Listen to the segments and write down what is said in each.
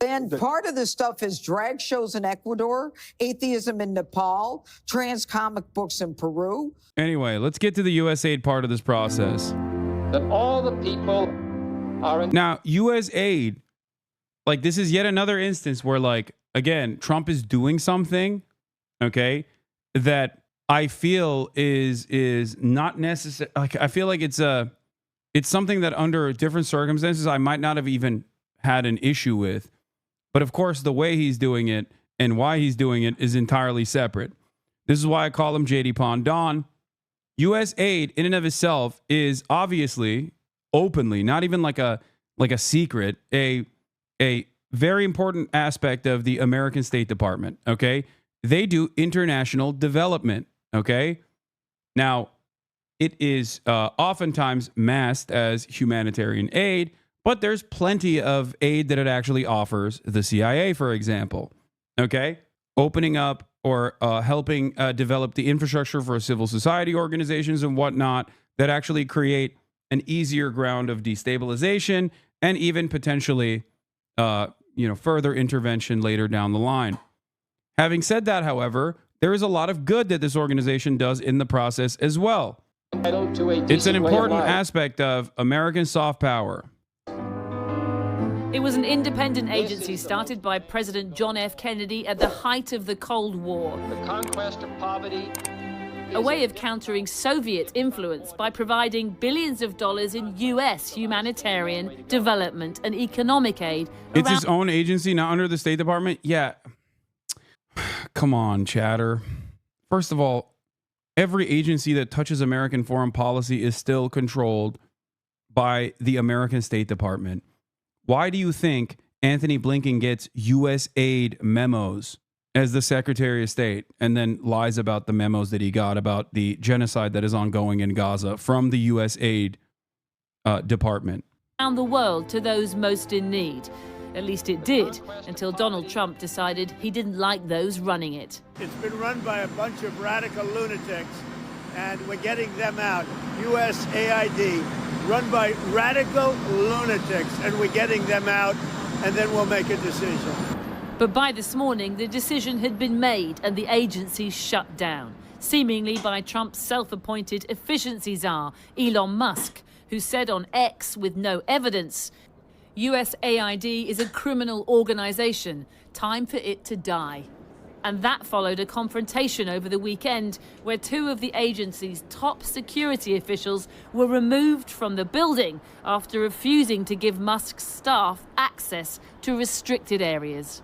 And part of this stuff is drag shows in Ecuador, atheism in Nepal, trans comic books in Peru. Anyway, let's get to the USAID part of this process. That all the people are in. Now, USAID, like, this is yet another instance where, like, again, Trump is doing something, okay, that I feel is not necessary. Like, I feel like it's something that under different circumstances I might not have even had an issue with. But of course, the way he's doing it and why he's doing it is entirely separate. This is why I call him JD Pondon. USAID in and of itself is obviously openly, not even like a secret, a very important aspect of the American State Department. Okay. They do international development. Okay. Now, it is oftentimes masked as humanitarian aid, but there's plenty of aid that it actually offers the CIA, for example. Okay. Opening up or helping develop the infrastructure for civil society organizations and whatnot that actually create an easier ground of destabilization and even potentially, further intervention later down the line. Having said that, however, there is a lot of good that this organization does in the process as well. It's an important aspect of American soft power. It was an independent agency started by President John F. Kennedy at the height of the Cold War. The conquest of poverty. A way of countering Soviet influence by providing billions of dollars in U.S. humanitarian, development, and economic aid. It's his own agency, not under the State Department? Yeah. Come on, chatter. First of all, every agency that touches American foreign policy is still controlled by the American State Department. Why do you think Anthony Blinken gets USAID memos as the Secretary of State and then lies about the memos that he got about the genocide that is ongoing in Gaza from the USAID department? Around the world to those most in need. At least it did, until Donald Trump decided he didn't like those running it. It's been run by a bunch of radical lunatics, and we're getting them out. USAID, run by radical lunatics, and we're getting them out, and then we'll make a decision. But by this morning, the decision had been made and the agency shut down, seemingly by Trump's self-appointed efficiency czar, Elon Musk, who said on X with no evidence, USAID is a criminal organization. Time for it to die. And that followed a confrontation over the weekend where two of the agency's top security officials were removed from the building after refusing to give Musk's staff access to restricted areas.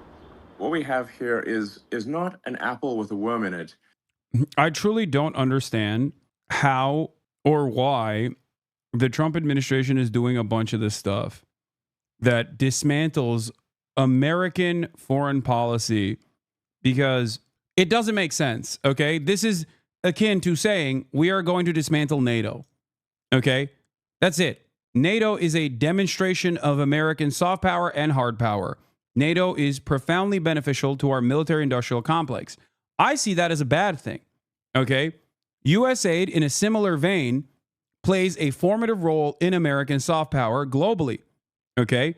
What we have here is not an apple with a worm in it. I truly don't understand how or why the Trump administration is doing a bunch of this stuff that dismantles American foreign policy, because it doesn't make sense, okay? This is akin to saying we are going to dismantle NATO, okay? That's it. NATO is a demonstration of American soft power and hard power. NATO is profoundly beneficial to our military-industrial complex. I see that as a bad thing, okay? USAID, in a similar vein, plays a formative role in American soft power globally, okay?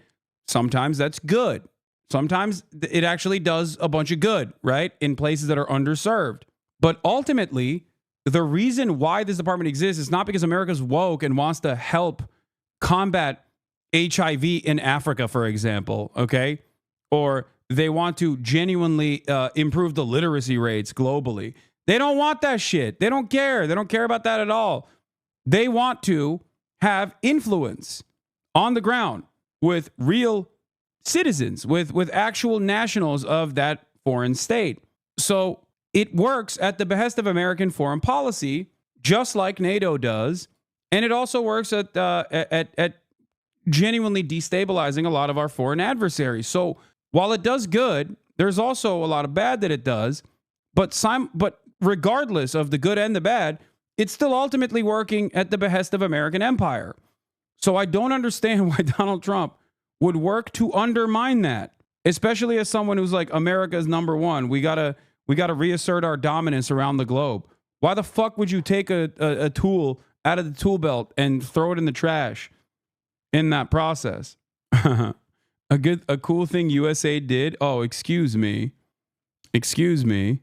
Sometimes that's good. Sometimes it actually does a bunch of good, right? In places that are underserved. But ultimately, the reason why this department exists is not because America's woke and wants to help combat HIV in Africa, for example, okay? Or they want to genuinely improve the literacy rates globally. They don't want that shit. They don't care. They don't care about that at all. They want to have influence on the ground with real citizens, with actual nationals of that foreign state. So it works at the behest of American foreign policy, just like NATO does. And it also works at genuinely destabilizing a lot of our foreign adversaries. So while it does good, there's also a lot of bad that it does. But regardless of the good and the bad, it's still ultimately working at the behest of American empire. So I don't understand why Donald Trump would work to undermine that, especially as someone who's like, America's number one. We gotta reassert our dominance around the globe. Why the fuck would you take a tool out of the tool belt and throw it in the trash in that process? A cool thing USAID did. Oh, excuse me. They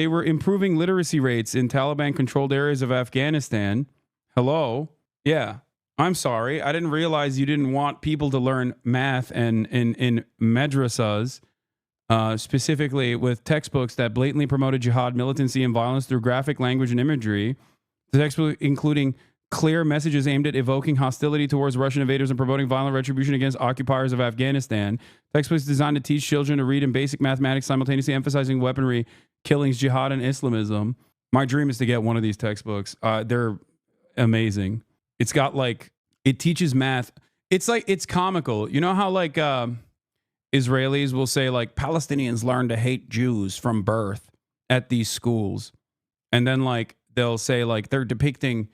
were improving literacy rates in Taliban-controlled areas of Afghanistan. Hello? Yeah. I'm sorry. I didn't realize you didn't want people to learn math and in madrasas, specifically with textbooks that blatantly promoted jihad, militancy, and violence through graphic language and imagery. The textbook including clear messages aimed at evoking hostility towards Russian invaders and promoting violent retribution against occupiers of Afghanistan. Textbooks designed to teach children to read in basic mathematics, simultaneously emphasizing weaponry, killings, jihad, and Islamism. My dream is to get one of these textbooks. They're amazing. It's got it teaches math. It's comical. You know how Israelis will say Palestinians learn to hate Jews from birth at these schools. And then they'll say they're depicting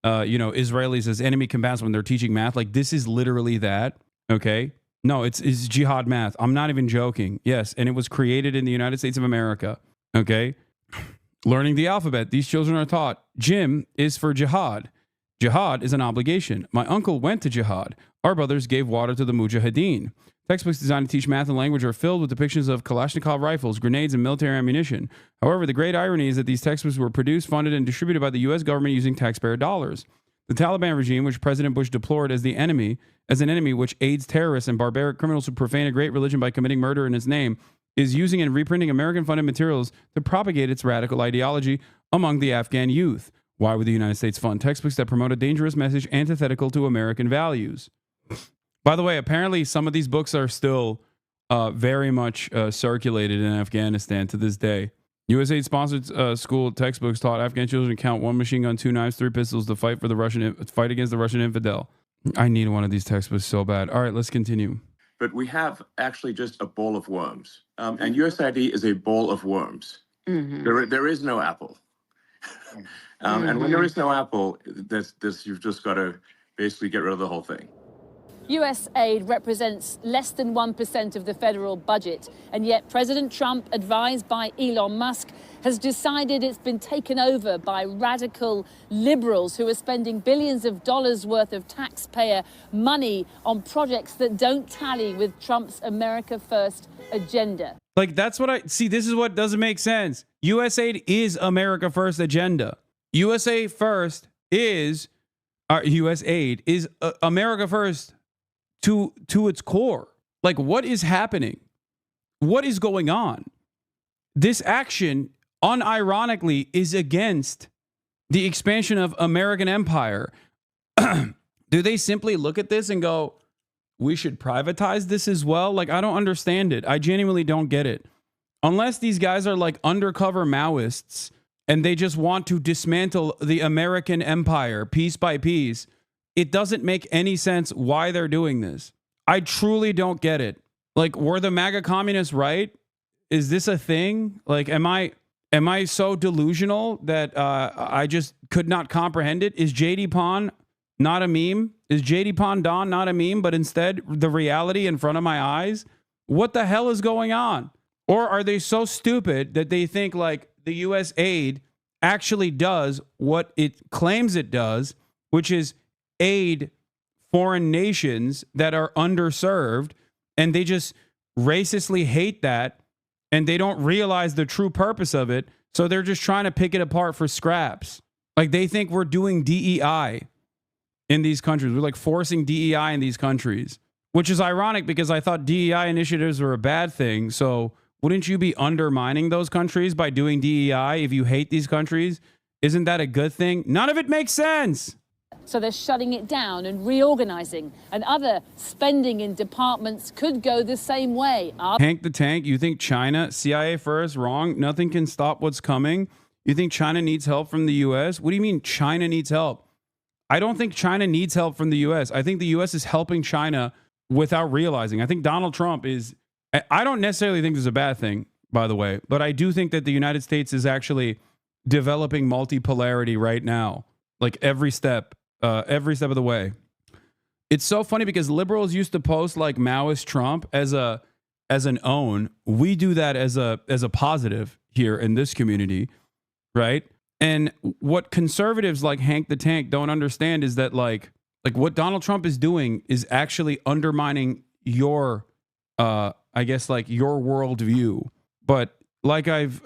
Israelis as enemy combatants when they're teaching math. This is literally that. Okay. No, it's jihad math. I'm not even joking. Yes. And it was created in the United States of America. Okay. Learning the alphabet. These children are taught Jim is for jihad. Jihad is an obligation. My uncle went to jihad. Our brothers gave water to the mujahideen. Textbooks designed to teach math and language are filled with depictions of Kalashnikov rifles, grenades, and military ammunition. However, the great irony is that these textbooks were produced, funded, and distributed by the U.S. government using taxpayer dollars. The Taliban regime, which President Bush deplored as an enemy which aids terrorists and barbaric criminals who profane a great religion by committing murder in its name, is using and reprinting American-funded materials to propagate its radical ideology among the Afghan youth. Why would the United States fund textbooks that promote a dangerous message antithetical to American values? By the way, apparently some of these books are still very much circulated in Afghanistan to this day. USAID-sponsored school textbooks taught Afghan children to count 1 machine gun, 2 knives, 3 pistols to fight against the Russian infidel. I need one of these textbooks so bad. All right, let's continue. But we have actually just a bowl of worms. And USAID is a bowl of worms. Mm-hmm. There is no apple. And when there is no apple, you've just got to basically get rid of the whole thing. USAID represents less than 1% of the federal budget, and yet President Trump, advised by Elon Musk, has decided it's been taken over by radical liberals who are spending billions of dollars worth of taxpayer money on projects that don't tally with Trump's America First agenda. That's what I see. This is what doesn't make sense. USAID is America First agenda. USAID is America First to its core. What is happening? What is going on? This action, unironically, is against the expansion of American empire. Do they simply look at this and go, we should privatize this as well? I don't understand it. I genuinely don't get it. Unless these guys are undercover Maoists and they just want to dismantle the American empire piece by piece, it doesn't make any sense why they're doing this. I truly don't get it. Were the MAGA communists right? Is this a thing? Am I so delusional that I just could not comprehend it? Is JD Pond not a meme? Is JD Pondon not a meme, but instead the reality in front of my eyes? What the hell is going on? Or are they so stupid that they think the U.S. aid actually does what it claims it does, which is aid foreign nations that are underserved, and they just racistly hate that, and they don't realize the true purpose of it, so they're just trying to pick it apart for scraps. They think we're doing DEI in these countries. We're forcing DEI in these countries, which is ironic because I thought DEI initiatives were a bad thing. So wouldn't you be undermining those countries by doing DEI if you hate these countries? Isn't that a good thing? None of it makes sense. So they're shutting it down and reorganizing, and other spending in departments could go the same way. Hank the Tank, you think China, CIA first, wrong? Nothing can stop what's coming. You think China needs help from the U.S.? What do you mean China needs help? I don't think China needs help from the U.S. I think the U.S. is helping China without realizing. I think Donald Trump is, I don't necessarily think this is a bad thing, by the way, but I do think that the United States is actually developing multipolarity right now, every step of the way. It's so funny because liberals used to post Maoist Trump as an own. We do that as a positive here in this community, right? And what conservatives like Hank the Tank don't understand is that Like what Donald Trump is doing is actually undermining your, I guess, like your worldview. But like I've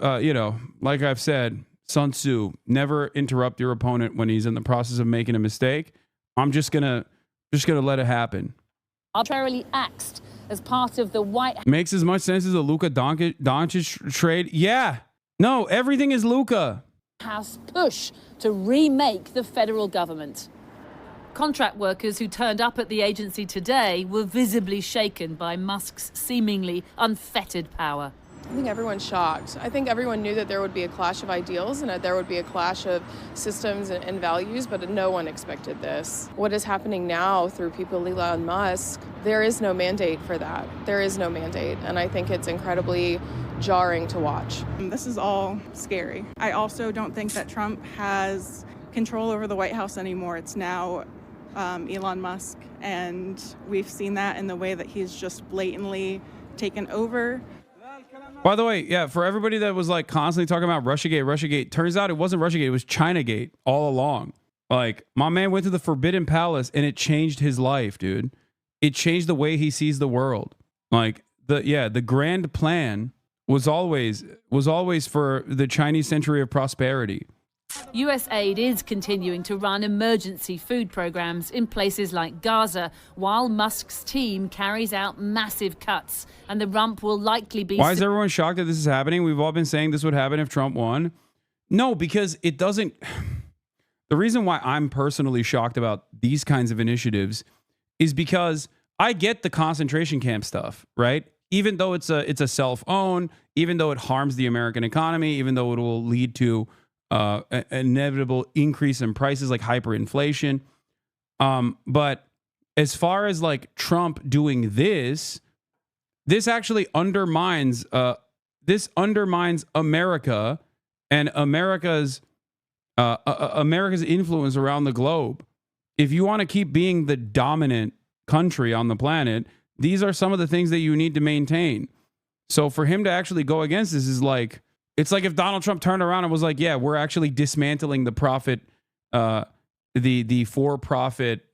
said, Sun Tzu, never interrupt your opponent when he's in the process of making a mistake. I'm just gonna let it happen. Arbitrarily axed as part of the White House. Makes as much sense as a Luka Doncic trade. Yeah, no, everything is Luka. House push to remake the federal government. Contract workers who turned up at the agency today were visibly shaken by Musk's seemingly unfettered power. I think everyone's shocked. I think everyone knew that there would be a clash of ideals and that there would be a clash of systems and values, but no one expected this. What is happening now through people like Elon Musk, there is no mandate for that. There is no mandate, and I think it's incredibly jarring to watch. This is all scary. I also don't think that Trump has control over the White House anymore. It's now Elon Musk, and we've seen that in the way that he's just blatantly taken over. By the way, yeah, for everybody that was like constantly talking about Russiagate, turns out it wasn't Russiagate, it was Chinagate all along. Like, my man went to the Forbidden Palace and it changed his life, dude. It changed the way he sees the world. Like, the grand plan was always for the Chinese century of prosperity. USAID is continuing to run emergency food programs in places like Gaza, while Musk's team carries out massive cuts, and the rump will likely be... Why is everyone shocked that this is happening? We've all been saying this would happen if Trump won. No, because it doesn't... The reason why I'm personally shocked about these kinds of initiatives is because I get the concentration camp stuff, right? Even though it's a self-own, even though it harms the American economy, even though it will lead to an inevitable increase in prices like hyperinflation. But as far as like Trump doing this actually undermines America and America's influence around the globe. If you want to keep being the dominant country on the planet, these are some of the things that you need to maintain. So for him to actually go against this is like, it's like if Donald Trump turned around and was like, yeah, we're actually dismantling the profit, the for-profit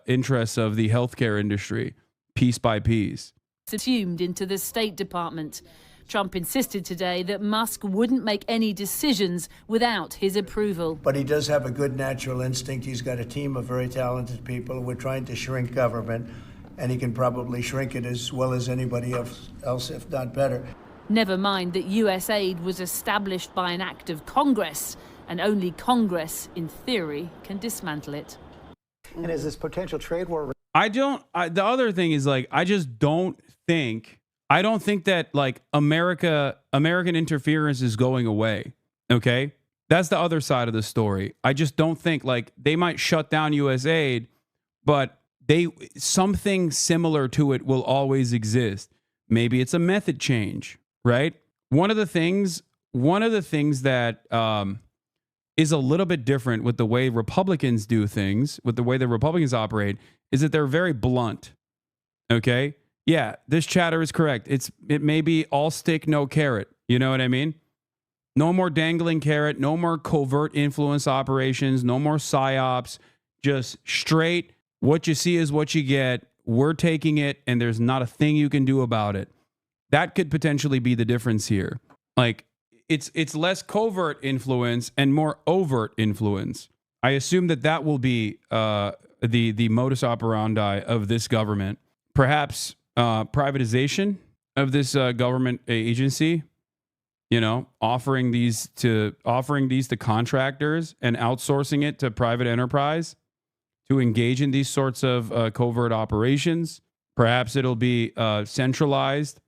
interests of the healthcare industry piece by piece. Assumed into the State Department. Trump insisted today that Musk wouldn't make any decisions without his approval. But he does have a good natural instinct. He's got a team of very talented people. We're trying to shrink government, and he can probably shrink it as well as anybody else, if not better. Never mind that USAID was established by an act of Congress, and only Congress, in theory, can dismantle it. And is this potential trade war... The other thing is like, I don't think that like American interference is going away. Okay. That's the other side of the story. I just don't think like they might shut down USAID, but something similar to it will always exist. Maybe it's a method change, right? One of the things that is a little bit different with the way Republicans do things, with the way the Republicans operate, is that they're very blunt. Okay? Yeah, this chatter is correct. It may be all stick, no carrot. You know what I mean? No more dangling carrot, no more covert influence operations, no more psyops. Just straight, what you see is what you get. We're taking it, and there's not a thing you can do about it. That could potentially be the difference here. Like, it's less covert influence and more overt influence. I assume that will be the modus operandi of this government. Perhaps privatization of this government agency, you know, offering these to contractors and outsourcing it to private enterprise to engage in these sorts of covert operations. Perhaps it'll be centralized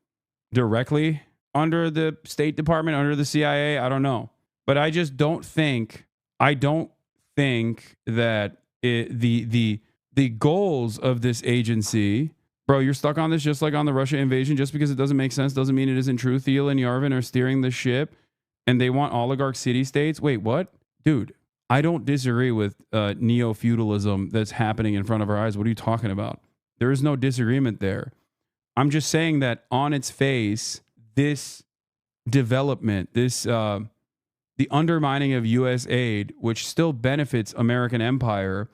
directly under the State Department, under the CIA. I don't know. But I just don't think that the goals of this agency... Bro, you're stuck on this just like on the Russia invasion. Just because it doesn't make sense doesn't mean it isn't true. Thiel and Yarvin are steering the ship and they want oligarch city-states. Wait, what? Dude, I don't disagree with neo-feudalism that's happening in front of our eyes. What are you talking about? There is no disagreement there. I'm just saying that on its face, this development, the undermining of U.S. aid, which still benefits American empire,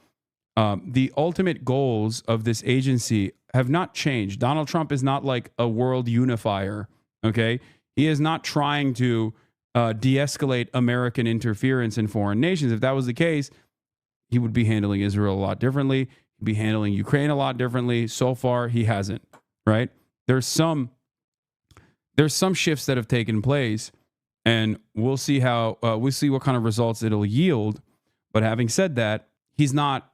The ultimate goals of this agency have not changed. Donald Trump is not like a world unifier, okay? He is not trying to de-escalate American interference in foreign nations. If that was the case, he would be handling Israel a lot differently. He'd be handling Ukraine a lot differently. So far, he hasn't, right? There's some shifts that have taken place, and we'll see what kind of results it'll yield. But having said that, he's not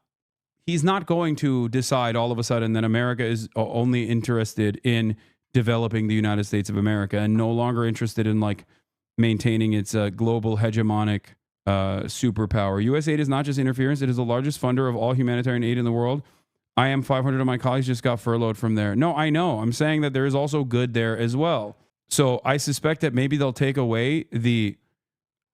going to decide all of a sudden that America is only interested in developing the United States of America and no longer interested in like maintaining its global hegemonic superpower. USAID is not just interference. It is the largest funder of all humanitarian aid in the world. 500 of my colleagues just got furloughed from there. No, I know. I'm saying that there is also good there as well. So I suspect that maybe they'll take away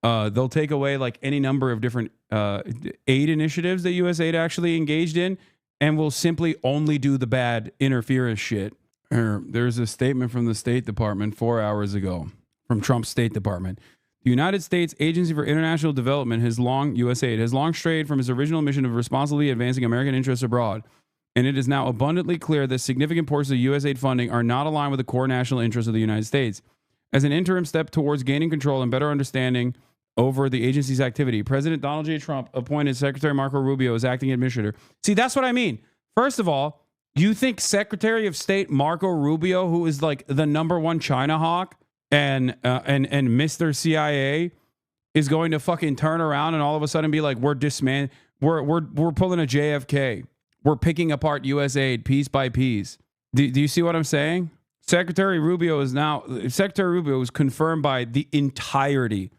like any number of different aid initiatives that USAID actually engaged in, and will simply only do the bad interference shit. There's a statement from the State Department 4 hours ago, from Trump's State Department. The United States Agency for International Development USAID has long strayed from its original mission of responsibly advancing American interests abroad, and it is now abundantly clear that significant portions of USAID funding are not aligned with the core national interests of the United States. As an interim step towards gaining control and better understanding over the agency's activity, President Donald J. Trump appointed Secretary Marco Rubio as acting administrator. See, that's what I mean. First of all, you think Secretary of State Marco Rubio, who is like the #1 China hawk and Mr. CIA, is going to fucking turn around and all of a sudden be like, we're pulling a JFK. We're picking apart USAID piece by piece. Do you see what I'm saying? Secretary Rubio is confirmed by the entirety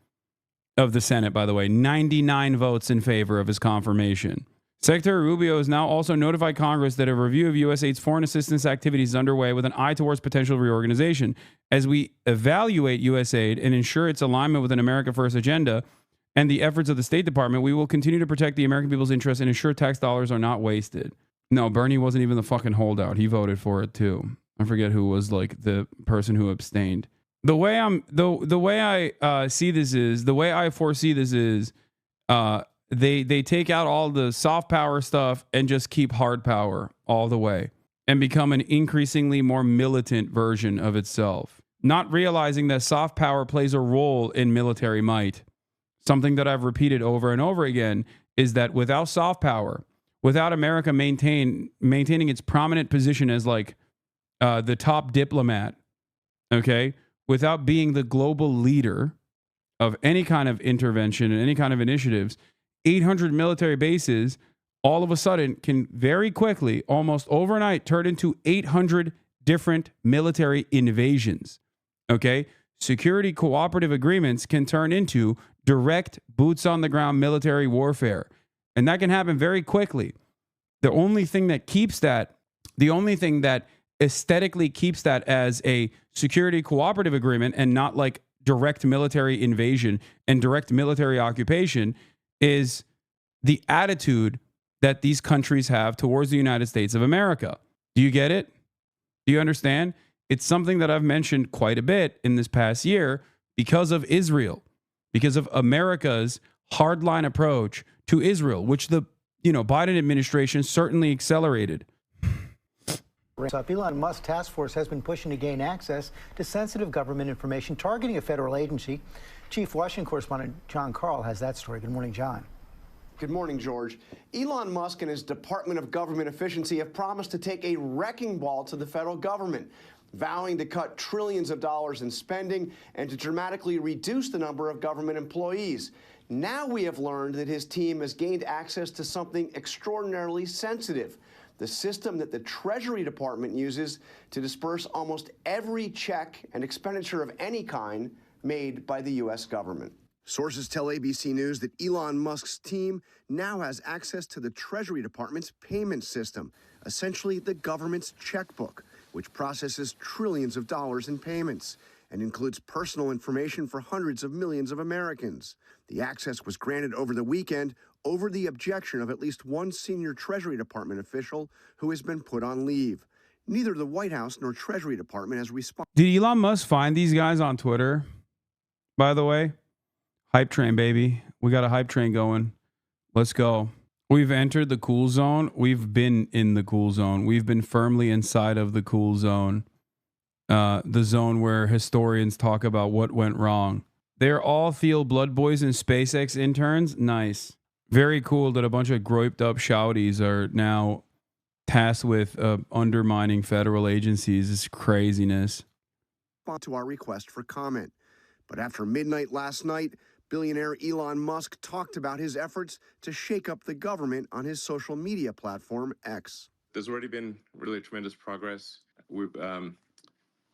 of the Senate, by the way. 99 votes in favor of his confirmation. Secretary Rubio has now also notified Congress that a review of USAID's foreign assistance activities is underway with an eye towards potential reorganization. As we evaluate USAID and ensure its alignment with an America First agenda and the efforts of the State Department, we will continue to protect the American people's interests and ensure tax dollars are not wasted. No, Bernie wasn't even the fucking holdout. He voted for it too. I forget who was like the person who abstained. The way I see this is, the way I foresee this is, they take out all the soft power stuff and just keep hard power all the way and become an increasingly more militant version of itself, not realizing that soft power plays a role in military might. Something that I've repeated over and over again is that without soft power, without America maintaining its prominent position as like the top diplomat, okay, without being the global leader of any kind of intervention and any kind of initiatives, 800 military bases all of a sudden can very quickly, almost overnight, turn into 800 different military invasions. Okay? Security cooperative agreements can turn into direct boots on the ground military warfare. And that can happen very quickly. The only thing that aesthetically keeps that as a security cooperative agreement and not like direct military invasion and direct military occupation is the attitude that these countries have towards the United States of America. Do you get it? Do you understand? It's something that I've mentioned quite a bit in this past year because of Israel, because of America's hardline approach to Israel, which the Biden administration certainly accelerated. Elon Musk's task force has been pushing to gain access to sensitive government information targeting a federal agency. Chief Washington correspondent John Carl has that story. Good morning, John. Good morning, George. Elon Musk and his Department of Government Efficiency have promised to take a wrecking ball to the federal government, vowing to cut trillions of dollars in spending and to dramatically reduce the number of government employees. Now we have learned that his team has gained access to something extraordinarily sensitive, the system that the Treasury Department uses to disperse almost every check and expenditure of any kind made by the U.S. government. Sources tell ABC News that Elon Musk's team now has access to the Treasury Department's payment system, essentially the government's checkbook, which processes trillions of dollars in payments and includes personal information for hundreds of millions of Americans. The access was granted over the weekend over the objection of at least one senior Treasury Department official who has been put on leave. Neither the White House nor Treasury Department has responded. Did Elon Musk find these guys on Twitter, by the way? Hype train, baby. We got a hype train going. Let's go. We've entered the cool zone. We've been in the cool zone. We've been firmly inside of the cool zone. The zone where historians talk about what went wrong. They're all Theo Blood Boys and SpaceX interns. Nice. Very cool that a bunch of groiped up shouties are now tasked with undermining federal agencies. It's craziness. To our request for comment. But after midnight last night, billionaire Elon Musk talked about his efforts to shake up the government on his social media platform, X. There's already been really tremendous progress. We've,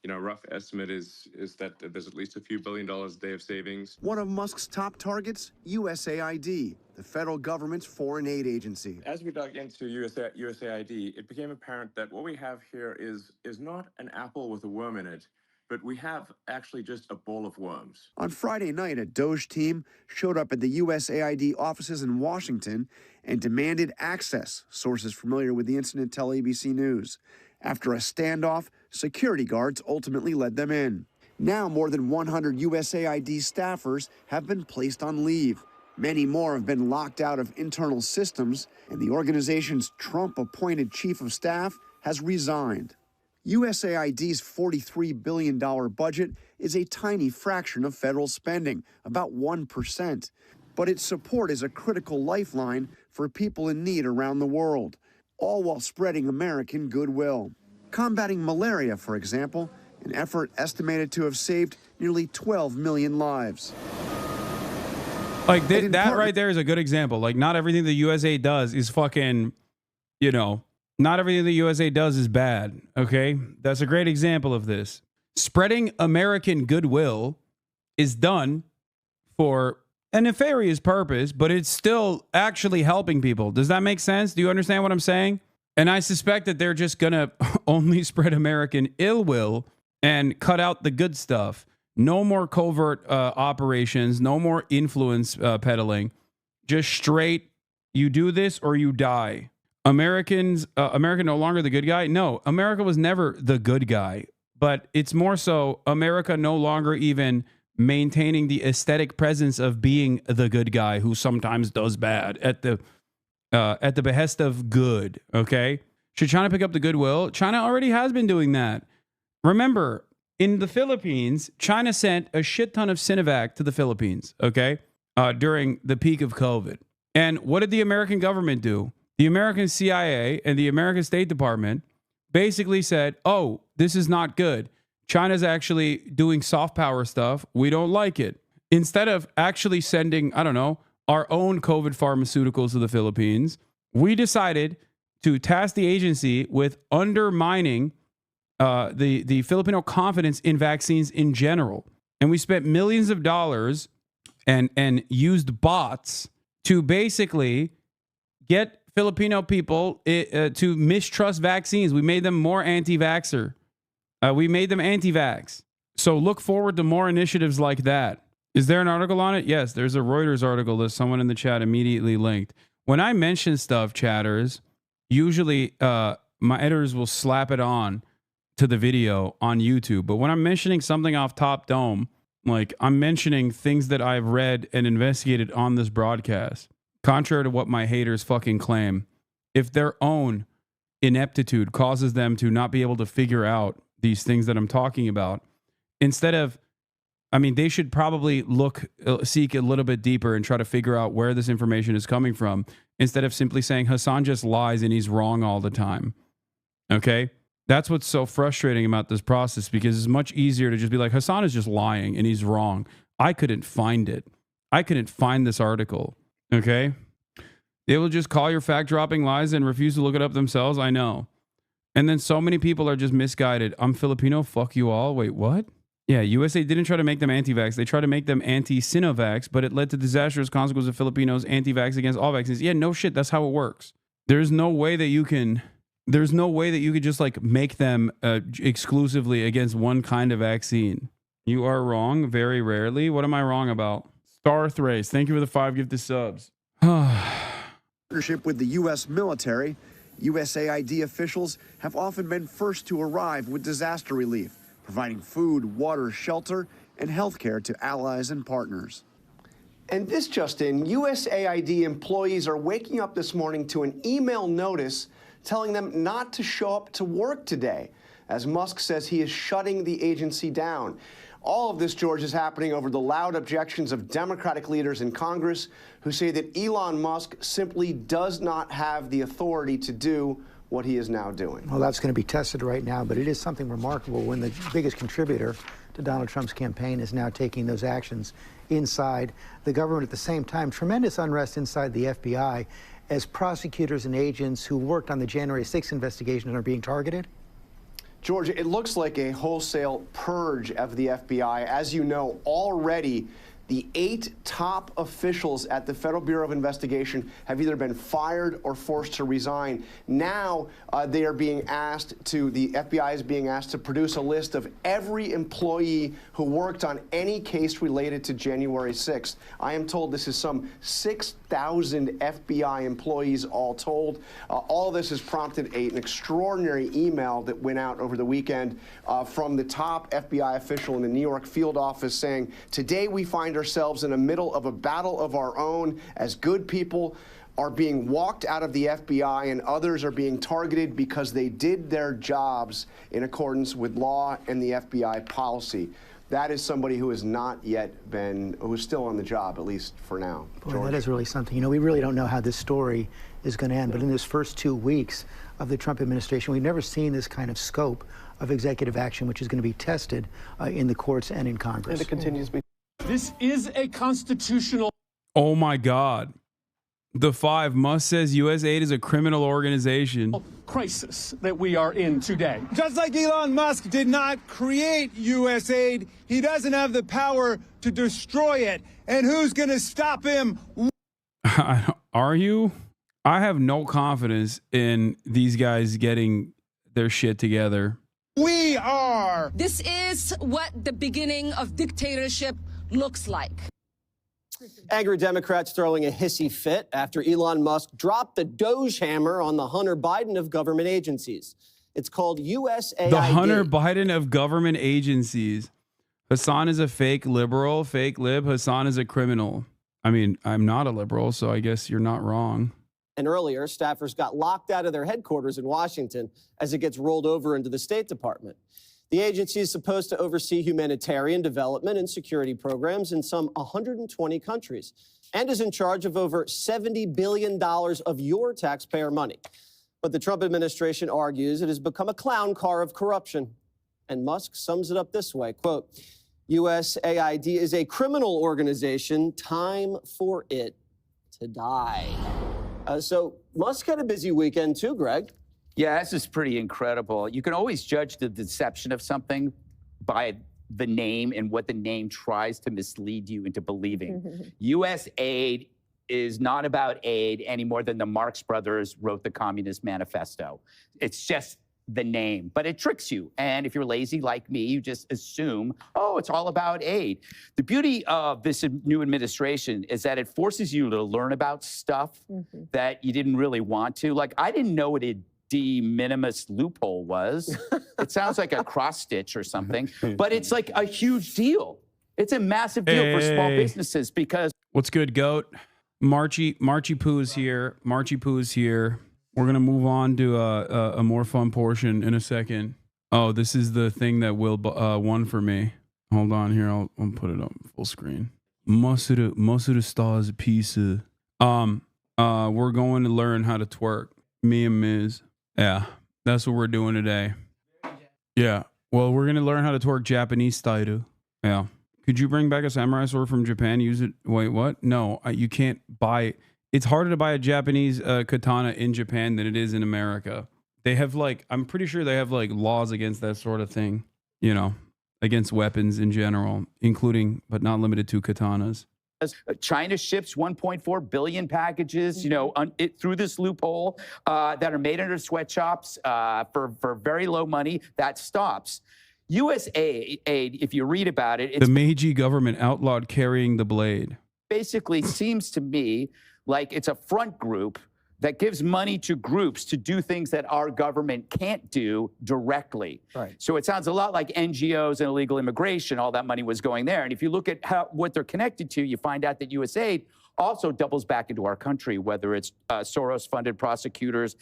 rough estimate is that there's at least a few $1 billion a day of savings. One of Musk's top targets, USAID, the federal government's foreign aid agency. As we dug into USAID, it became apparent that what we have here is not an apple with a worm in it, but we have actually just a bowl of worms. On Friday night, a Doge team showed up at the USAID offices in Washington and demanded access, sources familiar with the incident tell ABC News. After a standoff, security guards ultimately led them in. Now, more than 100 USAID staffers have been placed on leave. Many more have been locked out of internal systems, and the organization's Trump-appointed chief of staff has resigned. USAID's $43 billion budget is a tiny fraction of federal spending, about 1%. But its support is a critical lifeline for people in need around the world, all while spreading American goodwill. Combating malaria, for example, an effort estimated to have saved nearly 12 million lives. Like that right there is a good example. Like, not everything the USA does is fucking, not everything the USA does is bad, okay? That's a great example of this. Spreading American goodwill is done for a nefarious purpose, but it's still actually helping people. Does that make sense? Do you understand what I'm saying? And I suspect that they're just going to only spread American ill will and cut out the good stuff. No more covert operations, no more influence peddling. Just straight, you do this or you die. America no longer the good guy? No, America was never the good guy, but it's more so America no longer even maintaining the aesthetic presence of being the good guy who sometimes does bad at the behest of good, okay? Should China pick up the goodwill? China already has been doing that. Remember, in the Philippines, China sent a shit ton of Sinovac to the Philippines, okay, during the peak of COVID. And what did the American government do? The American CIA and the American State Department basically said, oh, this is not good. China's actually doing soft power stuff. We don't like it. Instead of actually sending, our own COVID pharmaceuticals to the Philippines, we decided to task the agency with undermining the Filipino confidence in vaccines in general. And we spent millions of dollars and used bots to basically get Filipino people to mistrust vaccines. We made them more anti-vaxxer. We made them anti-vax. So look forward to more initiatives like that. Is there an article on it? Yes, there's a Reuters article that someone in the chat immediately linked. When I mention stuff, chatters, usually my editors will slap it on to the video on YouTube. But when I'm mentioning something off Top Dome, like I'm mentioning things that I've read and investigated on this broadcast, contrary to what my haters fucking claim, if their own ineptitude causes them to not be able to figure out these things that I'm talking about, instead of, they should probably seek a little bit deeper and try to figure out where this information is coming from, instead of simply saying Hasan just lies and he's wrong all the time. Okay? That's what's so frustrating about this process, because it's much easier to just be like, Hasan is just lying and he's wrong. I couldn't find it. I couldn't find this article. Okay? They will just call your fact-dropping lies and refuse to look it up themselves. I know. And then so many people are just misguided. I'm Filipino. Fuck you all. Wait, what? Yeah, USA didn't try to make them anti-vax. They tried to make them anti-Sinovax, but it led to disastrous consequences of Filipinos anti-vax against all vaccines. Yeah, no shit. That's how it works. There's no way that you could just like make them exclusively against one kind of vaccine. You are wrong very rarely. What am I wrong about? Star Thrace, thank you for the 5 gifted subs. Partnership with the U.S. military, USAID officials have often been first to arrive with disaster relief, providing food, water, shelter, and health care to allies and partners. And this just in, USAID employees are waking up this morning to an email notice telling them not to show up to work today, as Musk says he is shutting the agency down. All of this, George, is happening over the loud objections of Democratic leaders in Congress who say that Elon Musk simply does not have the authority to do what he is now doing. Well, that's going to be tested right now, but it is something remarkable when the biggest contributor to Donald Trump's campaign is now taking those actions inside the government. At the same time, tremendous unrest inside the FBI as prosecutors and agents who worked on the January 6th investigation are being targeted. George, it looks like a wholesale purge of the FBI. As you know, already the 8 top officials at the Federal Bureau of Investigation have either been fired or forced to resign. Now they are being asked to, the FBI is being asked to produce a list of every employee who worked on any case related to January 6th. I am told this is some 6,000 FBI employees all told. All this has prompted an extraordinary email that went out over the weekend from the top FBI official in the New York field office saying, today we find ourselves in the middle of a battle of our own as good people are being walked out of the FBI and others are being targeted because they did their jobs in accordance with law and the FBI policy. That is somebody who has not yet been, who is still on the job, at least for now. Boy, that is really something. You know, we really don't know how this story is going to end, but in this first 2 weeks of the Trump administration, we've never seen this kind of scope of executive action, which is going to be tested in the courts and in Congress. And it continues to be. This is a constitutional. Oh my God. The 5, Musk says USAID is a criminal organization. Crisis that we are in today. Just like Elon Musk did not create USAID, he doesn't have the power to destroy it. And who's going to stop him? Are you? I have no confidence in these guys getting their shit together. We are. This is what the beginning of dictatorship looks like. Angry Democrats throwing a hissy fit after Elon Musk dropped the Doge hammer on the Hunter Biden of government agencies. It's called USAID. The Hunter Biden of government agencies. Hasan is a fake liberal, fake lib. Hasan is a criminal. I mean, I'm not a liberal, so I guess you're not wrong. And earlier, staffers got locked out of their headquarters in Washington as it gets rolled over into the State Department. The agency is supposed to oversee humanitarian development and security programs in some 120 countries and is in charge of over $70 billion of your taxpayer money. But the Trump administration argues it has become a clown car of corruption. And Musk sums it up this way, quote, USAID is a criminal organization, time for it to die. So Musk had a busy weekend too, Greg. Yeah, this is pretty incredible. You can always judge the deception of something by the name and what the name tries to mislead you into believing. USAID is not about aid any more than the Marx Brothers wrote the Communist Manifesto. It's just the name, but it tricks you. And if you're lazy like me, you just assume, oh, it's all about aid. The beauty of this new administration is that it forces you to learn about stuff that you didn't really want to. Like, I didn't know what a de minimis loophole was. It sounds like a cross stitch or something, but it's like a huge deal. It's a massive deal for small businesses because. What's good, Goat? Marchie Poo's here. Marchie Poo's here. We're going to move on to a more fun portion in a second. Oh, this is the thing that Will won for me. Hold on here. I'll put it up full screen. Most of the stars pizza. We're going to learn how to twerk. Me and Miz. Yeah, that's what we're doing today. Yeah. Well, we're going to learn how to twerk Japanese style. Yeah. Could you bring back a samurai sword from Japan? Use it. Wait, what? No, you can't buy it. It's harder to buy a Japanese katana in Japan than it is in America. They have I'm pretty sure they have laws against that sort of thing, you know, against weapons in general, including, but not limited to katanas. China ships 1.4 billion packages, you know, through this loophole that are made under sweatshops for very low money. That stops. USAID, if you read about it, the Meiji government outlawed carrying the blade. Basically seems to me like it's a front group that gives money to groups to do things that our government can't do directly. Right. So it sounds a lot like NGOs and illegal immigration. All that money was going there. And if you look at what they're connected to, you find out that USAID also doubles back into our country, whether it's Soros-funded prosecutors.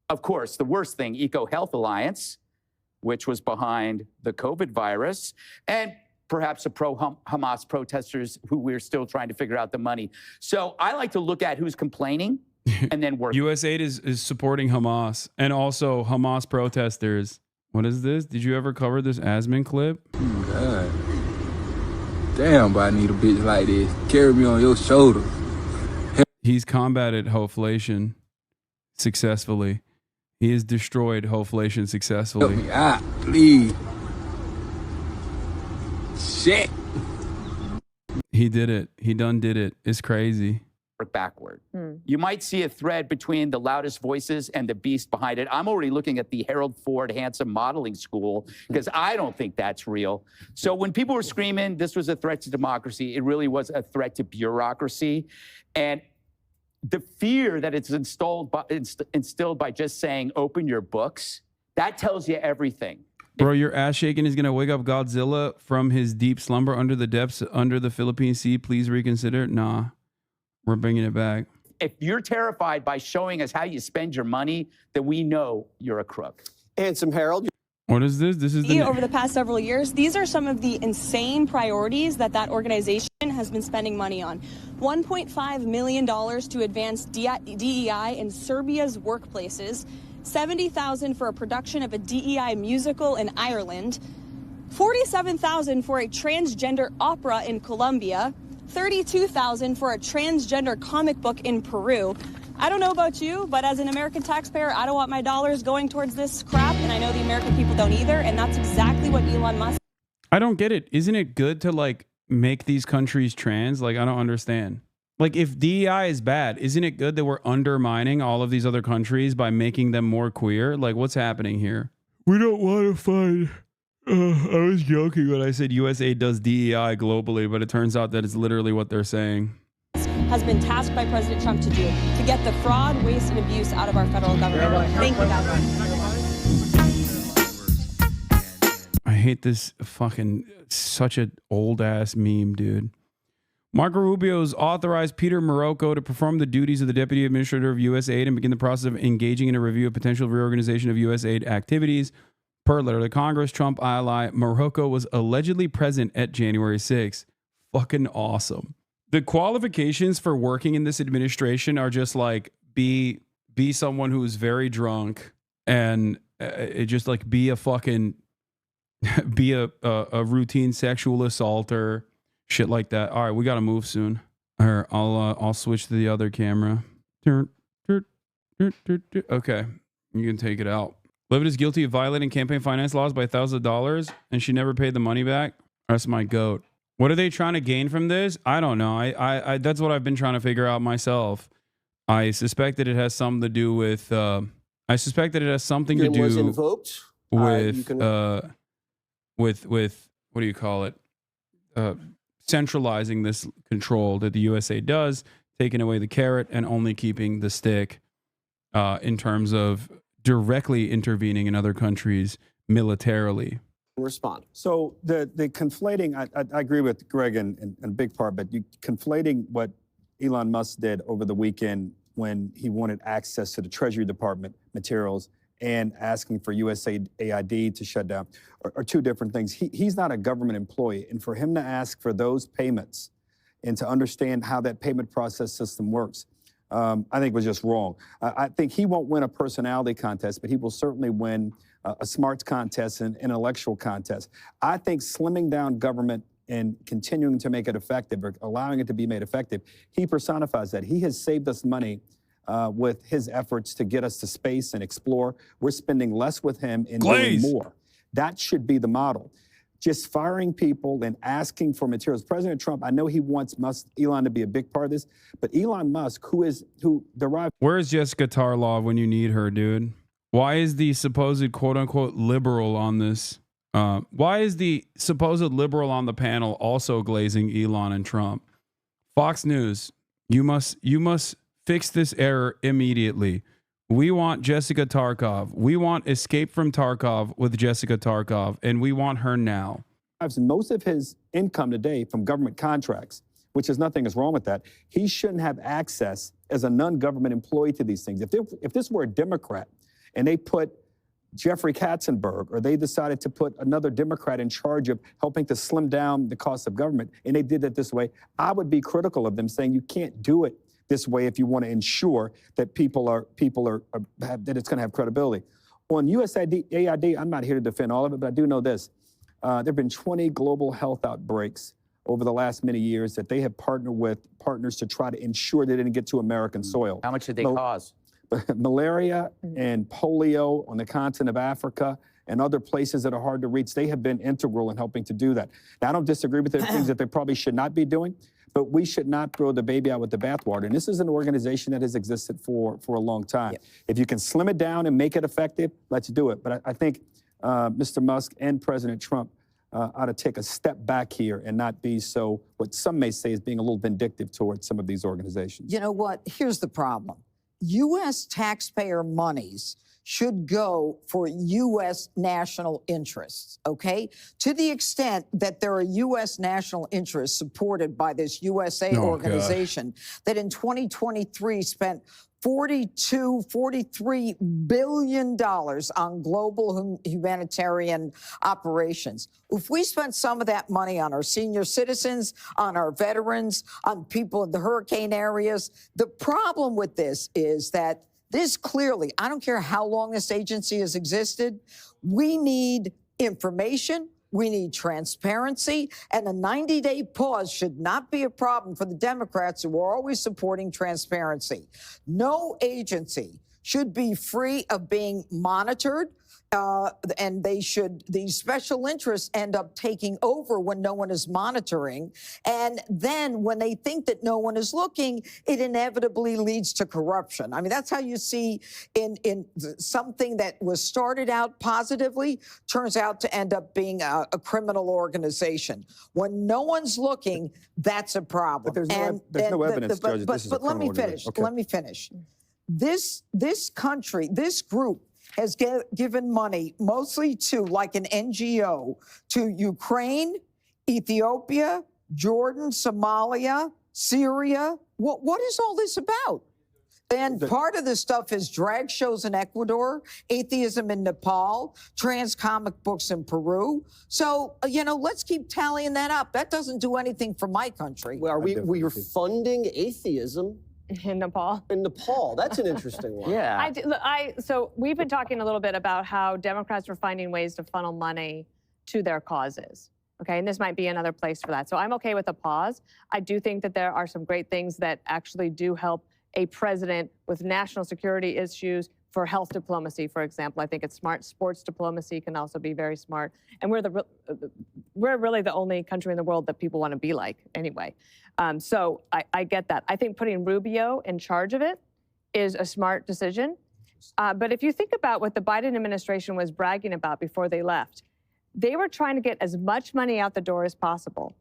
Of course, the worst thing, EcoHealth Alliance, which was behind the COVID virus, and perhaps the pro-Hamas protesters who we're still trying to figure out the money. So I like to look at who's complaining and then work. USAID is supporting Hamas and also Hamas protesters. What is this? Did you ever cover this Asman clip? God. Damn, but I need a bitch like this. Carry me on your shoulder. He's combated hoflation successfully. He has destroyed hoflation successfully. Help me out, please. Shit. He did it. He done did it. It's crazy. Backward. You might see a thread between the loudest voices and the beast behind it. I'm already looking at the Harold Ford Handsome Modeling School because I don't think that's real. So when people were screaming this was a threat to democracy, it really was a threat to bureaucracy. And the fear that it's instilled by just saying, open your books, that tells you everything. Bro, your ass shaking is going to wake up Godzilla from his deep slumber under the depths under the Philippine Sea. Please reconsider. Nah. We're bringing it back. If you're terrified by showing us how you spend your money, then we know you're a crook. Handsome Harold. What is this? This is the over the past several years, these are some of the insane priorities that organization has been spending money on. $1.5 million to advance DEI in Serbia's workplaces, $70,000 for a production of a DEI musical in Ireland, $47,000 for a transgender opera in Colombia, $32,000 for a transgender comic book in Peru. I don't know about you, but as an American taxpayer, I don't want my dollars going towards this crap, and I know the American people don't either, and that's exactly what Elon Musk... I don't get it. Isn't it good to, like, make these countries trans? Like, I don't understand. Like, if DEI is bad, isn't it good that we're undermining all of these other countries by making them more queer? Like, what's happening here? We don't want to find... I was joking when I said USAID does DEI globally, but it turns out that it's literally what they're saying. Has been tasked by President Trump to do, to get the fraud, waste, and abuse out of our federal government. Thank you, guys. I hate this fucking, such an old-ass meme, dude. Marco Rubio's authorized Peter Marocco to perform the duties of the Deputy Administrator of USAID and begin the process of engaging in a review of potential reorganization of USAID activities. Per letter to Congress, Trump ally Marocco was allegedly present at January 6th. Fucking awesome. The qualifications for working in this administration are just like be someone who is very drunk and just like be a fucking be a routine sexual assaulter, shit like that. All right, we got to move soon. All right, I'll switch to the other camera. Okay, you can take it out. Levitt is guilty of violating campaign finance laws by $1,000 and she never paid the money back. That's my goat. What are they trying to gain from this? I don't know. I that's what I've been trying to figure out myself. I suspect that it has something to do with what do you call it? Centralizing this control that the USA does, taking away the carrot and only keeping the stick in terms of directly intervening in other countries militarily. Respond. So the conflating, I agree with Greg in a big part, but you conflating what Elon Musk did over the weekend when he wanted access to the Treasury Department materials and asking for USAID to shut down are two different things. He's not a government employee, and for him to ask for those payments and to understand how that payment process system works, I think was just wrong. I think he won't win a personality contest, but he will certainly win a smarts contest and intellectual contest. I think slimming down government and continuing to make it effective or allowing it to be made effective, he personifies that. He has saved us money with his efforts to get us to space and explore. We're spending less with him and doing more. That should be the model. Just firing people and asking for materials. President Trump, I know he wants Elon to be a big part of this, but Elon Musk, who derived... Where's Jessica Tarlov when you need her, dude? Why is the supposed quote-unquote liberal on this? Why is the supposed liberal on the panel also glazing Elon and Trump? Fox News, you must fix this error immediately. We want Jessica Tarkov. We want Escape from Tarkov with Jessica Tarkov, and we want her now. Most of his income today from government contracts, which is nothing is wrong with that. He shouldn't have access as a non-government employee to these things. If this were a Democrat and they put Jeffrey Katzenberg, or they decided to put another Democrat in charge of helping to slim down the cost of government, and they did it this way, I would be critical of them, saying you can't do it this way if you want to ensure that that it's going to have credibility. On USAID, I'm not here to defend all of it, but I do know this. There have been 20 global health outbreaks over the last many years that they have partnered with partners to try to ensure they didn't get to American soil. How much did they cause? Malaria and polio on the continent of Africa and other places that are hard to reach, they have been integral in helping to do that. Now, I don't disagree with the things that they probably should not be doing, but we should not throw the baby out with the bathwater. And this is an organization that has existed for a long time. Yep. If you can slim it down and make it effective, let's do it. But I think Mr. Musk and President Trump ought to take a step back here and not be so, what some may say is being a little vindictive towards some of these organizations. You know what? Here's the problem. U.S. taxpayer monies should go for U.S. national interests, okay? To the extent that there are U.S. national interests supported by this USAID organization that in 2023 spent $43 billion on global humanitarian operations. If we spent some of that money on our senior citizens, on our veterans, on people in the hurricane areas, the problem with this is that this clearly, I don't care how long this agency has existed, we need information, we need transparency, and a 90-day pause should not be a problem for the Democrats who are always supporting transparency. No agency should be free of being monitored, and these special interests end up taking over when no one is monitoring. And then when they think that no one is looking, it inevitably leads to corruption. I mean, that's how you see in something that was started out positively turns out to end up being a criminal organization. When no one's looking, that's a problem. But there's no evidence, Judge, this is a criminal organization. Okay. Let me finish. This country, this group, has given money mostly to, like an NGO, to Ukraine, Ethiopia, Jordan, Somalia, Syria. What is all this about? And part of this stuff is drag shows in Ecuador, atheism in Nepal, trans comic books in Peru. So, let's keep tallying that up. That doesn't do anything for my country. Well, we're funding atheism in Nepal. In Nepal, that's an interesting one. Yeah. So we've been talking a little bit about how Democrats are finding ways to funnel money to their causes. Okay, and this might be another place for that. So I'm okay with a pause. I do think that there are some great things that actually do help a president with national security issues for health diplomacy, for example. I think it's smart. Sports diplomacy can also be very smart. And we're really the only country in the world that people want to be like anyway. So I get that. I think putting Rubio in charge of it is a smart decision. But if you think about what the Biden administration was bragging about before they left, they were trying to get as much money out the door as possible.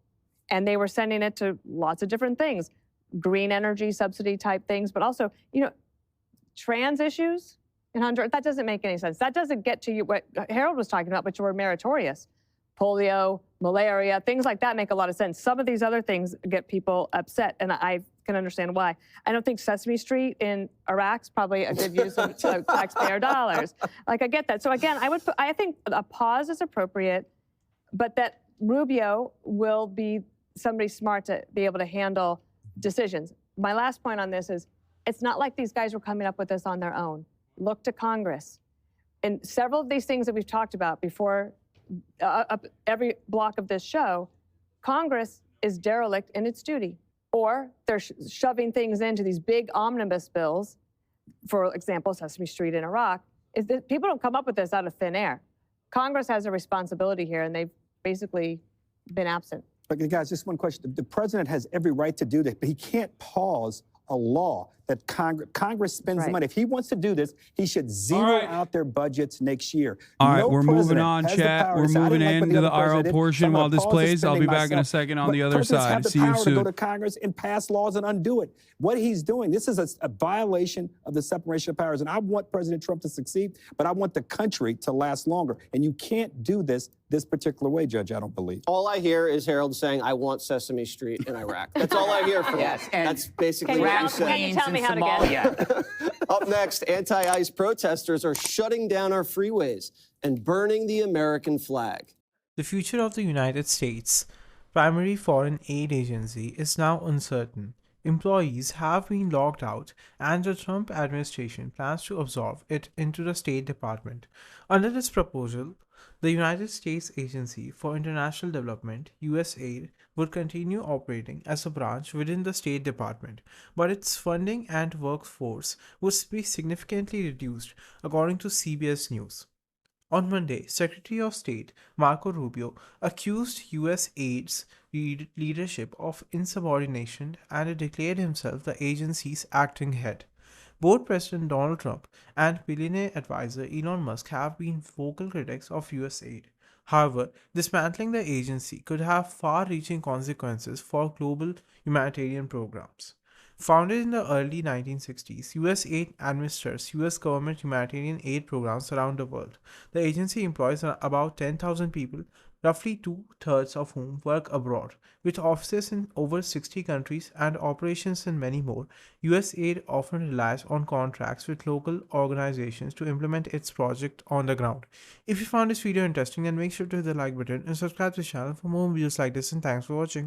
And they were sending it to lots of different things, green energy subsidy type things, but also, trans issues in Honduras. That doesn't make any sense. That doesn't get to you what Harold was talking about, which were meritorious. Polio, malaria, things like that make a lot of sense. Some of these other things get people upset, and I can understand why. I don't think Sesame Street in Iraq's probably a good use of taxpayer dollars. Like, I get that. So again, I think a pause is appropriate, but that Rubio will be somebody smart to be able to handle decisions. My last point on this is, it's not like these guys were coming up with this on their own. Look to Congress. And several of these things that we've talked about before, every block of this show, Congress is derelict in its duty. Or they're shoving things into these big omnibus bills, for example, Sesame Street in Iraq. People don't come up with this out of thin air. Congress has a responsibility here, and they've basically been absent. But guys, just one question. The president has every right to do that, but he can't pause a law that Congress spends the money. If he wants to do this, he should zero out their budgets next year. All right, No we're moving president on, has the chat. power We're to say, "I moving didn't like what the into the other IRL president did, so portion I'm gonna while this pause the plays. I'll be spending back in a myself." second on But the other presidents have side. the See you power to go soon. to Congress and pass laws and undo it. What he's doing, this is a violation of the separation of powers. And I want President Trump to succeed, but I want the country to last longer. And you can't do this particular way, Judge, I don't believe. All I hear is Harold saying, "I want Sesame Street in Iraq." That's all I hear from him. Yes, and that's basically drag what you said. Can you tell me how to get it? Up next, anti-ICE protesters are shutting down our freeways and burning the American flag. The future of the United States' primary foreign aid agency is now uncertain. Employees have been locked out, and the Trump administration plans to absorb it into the State Department. Under this proposal, the United States Agency for International Development, USAID, would continue operating as a branch within the State Department, but its funding and workforce would be significantly reduced, according to CBS News. On Monday, Secretary of State Marco Rubio accused USAID's leadership of insubordination and declared himself the agency's acting head. Both President Donald Trump and billionaire advisor Elon Musk have been vocal critics of USAID. However, dismantling the agency could have far-reaching consequences for global humanitarian programs. Founded in the early 1960s, USAID administers U.S. government humanitarian aid programs around the world. The agency employs about 10,000 people, roughly two-thirds of whom work abroad. With offices in over 60 countries and operations in many more, USAID often relies on contracts with local organizations to implement its project on the ground. If you found this video interesting, then make sure to hit the like button and subscribe to the channel for more videos like this, and thanks for watching.